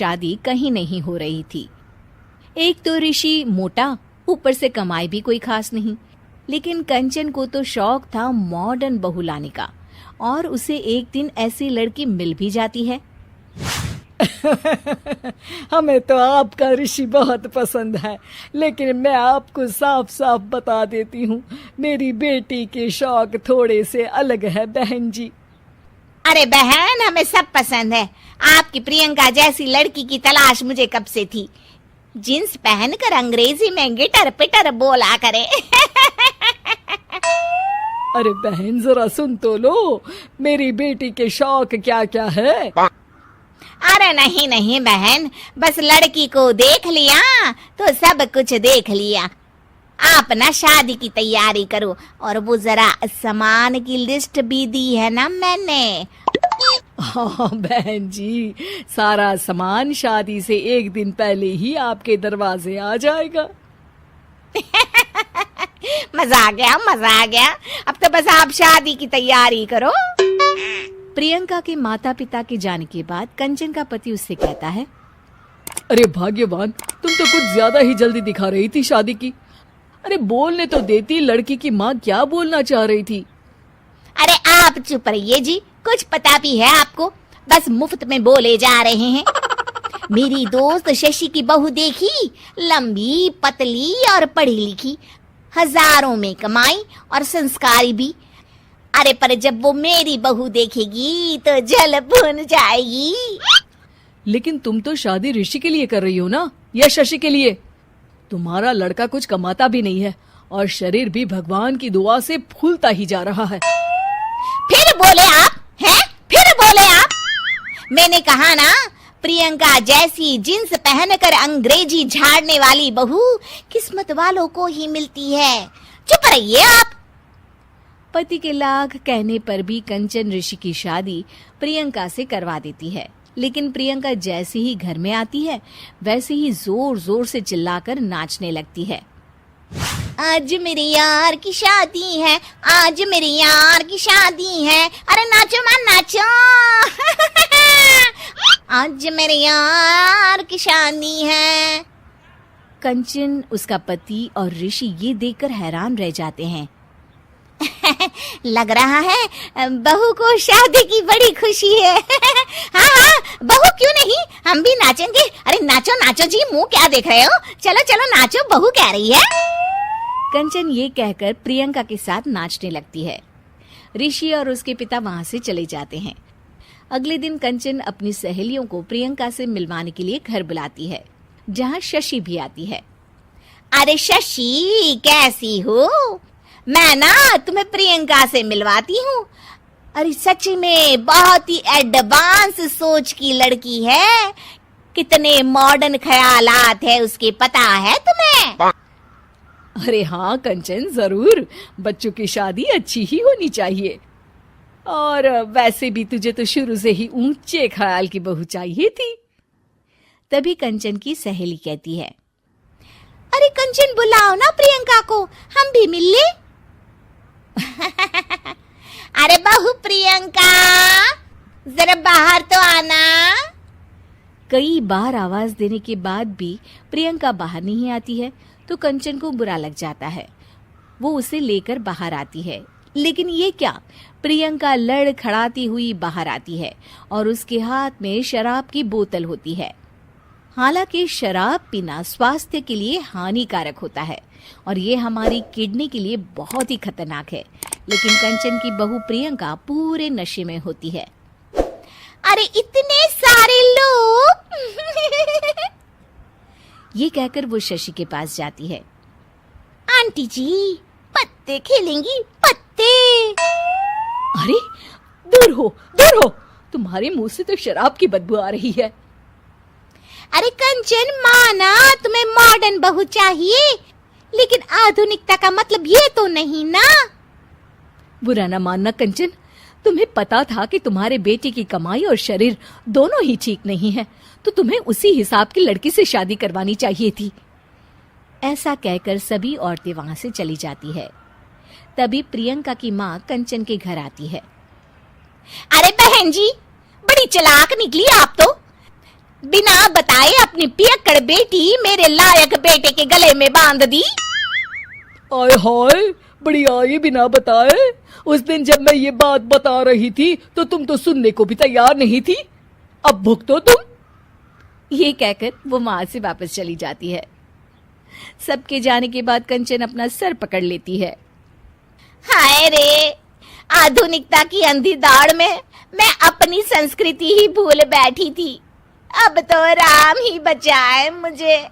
शादी कहीं नहीं हो रही थी। एक तो ऋषि मोटा, ऊपर से कमाई भी कोई खास नहीं, लेकिन कंचन को तो शौक था मॉडर्न बहू लाने का, और उसे एक दिन ऐसी लड़की मिल भी जाती है। हमें तो आपका ऋषि बहुत पसंद है, लेकिन मैं आपको साफ साफ बता देती हूँ, मेरी बेटी के शौक थोड़े से अलग है बहन जी। अरे बहन, हमें सब पसंद है। आपकी प्रियंका जैसी लड़की की तलाश मुझे कब से थी। जींस पहनकर अंग्रेजी में गिटर पिटर बोला करे। अरे बहन, जरा सुन तो लो, मेरी बेटी के शौक क्या क्या है। अरे नहीं नहीं बहन, बस लड़की को देख लिया तो सब कुछ देख लिया। आप ना शादी की तैयारी करो, और वो जरा सामान की लिस्ट भी दी है ना मैंने। हाँ बहन जी, सारा सामान शादी से एक दिन पहले ही आपके दरवाजे आ जाएगा। मजा आ गया, मजा आ गया। अब तो बस आप शादी की तैयारी करो। प्रियंका के माता पिता के जाने के बाद कंचन का पति उससे कहता है, अरे भाग्यवान, तुम तो कुछ ज्यादा ही जल्दी दिखा रही थी शादी की। अरे बोलने तो देती, लड़की की माँ क्या बोलना चाह रही थी। अरे आप चुप रहिए जी, कुछ पता भी है आपको, बस मुफ्त में बोले जा रहे हैं। मेरी दोस्त शशि की बहू देखी, लंबी पतली और पढ़ी लिखी, हजारों में कमाई और संस्कारी भी। अरे पर जब वो मेरी बहू देखेगी तो जल भुन जाएगी। लेकिन तुम तो शादी ऋषि के लिए कर रही हो ना, या शशि के लिए? तुम्हारा लड़का कुछ कमाता भी नहीं है, और शरीर भी भगवान की दुआ से फूलता ही जा रहा है। फिर बोले आप हैं? फिर बोले आप? मैंने कहा ना, प्रियंका जैसी जींस पहनकर अंग्रेजी झाड़ने वाली बहू किस्मत वालों को ही मिलती है। चुप रहिए आप। पति के लाख कहने पर भी कंचन ऋषि की शादी प्रियंका से करवा देती है। लेकिन प्रियंका जैसे ही घर में आती है, वैसे ही जोर जोर से चिल्लाकर नाचने लगती है। आज मेरे यार की शादी है, आज मेरे यार की शादी है, अरे नाचो मां नाचो। आज मेरे यार की शादी है। कंचन, उसका पति और ऋषि ये देखकर हैरान रह जाते हैं। लग रहा है बहू को शादी की बड़ी खुशी है। हाँ हाँ, बहू क्यों नहीं, हम भी नाचेंगे। अरे नाचो नाचो जी, मुंह क्या देख रहे हो, चलो चलो नाचो, बहू कह रही है। कंचन ये कहकर प्रियंका के साथ नाचने लगती है। ऋषि और उसके पिता वहां से चले जाते हैं। अगले दिन कंचन अपनी सहेलियों को प्रियंका से मिलवाने के लिए घर बुलाती है, जहाँ शशि भी आती है। अरे शशि, कैसी हो? मैं ना तुम्हें प्रियंका से मिलवाती हूँ। अरे सच में बहुत ही एडवांस सोच की लड़की है, कितने मॉडर्न ख्यालात है उसके, पता है तुम्हें? अरे हाँ कंचन, जरूर, बच्चों की शादी अच्छी ही होनी चाहिए। और वैसे भी तुझे तो शुरू से ही ऊंचे ख्याल की बहू चाहिए थी। तभी कंचन की सहेली कहती है, अरे कंचन, बुलाओ ना प्रियंका को, हम भी मिल ले। अरे बहू प्रियंका, जरा बाहर तो आना। कई बार आवाज देने के बाद भी प्रियंका बाहर नहीं आती है, तो कंचन को बुरा लग जाता है। वो उसे लेकर बाहर आती है, लेकिन ये क्या, प्रियंका लड़खड़ाती हुई बाहर आती है और उसके हाथ में शराब की बोतल होती है। हालांकि शराब पीना स्वास्थ्य के लिए हानिकारक होता है और ये हमारी किडनी के लिए बहुत ही खतरनाक है, लेकिन कंचन की बहू प्रियंका पूरे नशे में होती है। अरे इतने सारे लोग। ये कहकर वो शशि के पास जाती है। आंटी जी, पत्ते खेलेंगी, पत्ते। अरे दूर हो, दूर हो, तुम्हारे मुंह से तो शराब की बदबू आ रही है। अरे कंचन, माना तुम्हें मॉडर्न बहू चाहिए, लेकिन आधुनिकता का मतलब ये तो नहीं ना। बुरा न मानना कंचन, तुम्हें पता था कि तुम्हारे बेटे की कमाई और शरीर दोनों ही ठीक नहीं है, तो तुम्हें उसी हिसाब की लड़की से शादी करवानी चाहिए थी। ऐसा कहकर सभी औरतें वहां से चली जाती है। तभी प्रियंका की माँ कंचन के घर आती है। अरे बहन जी, बड़ी चालाक निकली आप तो। बिना बताए अपनी पियक्कड़ बेटी मेरे लायक बेटे के गले में बांध दी। आय हाय, बड़ी आई बिना बताए। उस दिन जब मैं ये बात बता रही थी तो तुम तो सुनने को भी तैयार नहीं थी। अब भुगतो तुम। ये कहकर वो वहां से वापस चली जाती है। सबके जाने के बाद कंचन अपना सर पकड़ लेती है। हाय रे, आधुनिकता की अंधी दौड़ में मैं अपनी संस्कृति ही भूल बैठी थी। अब तो राम ही बचाए मुझे।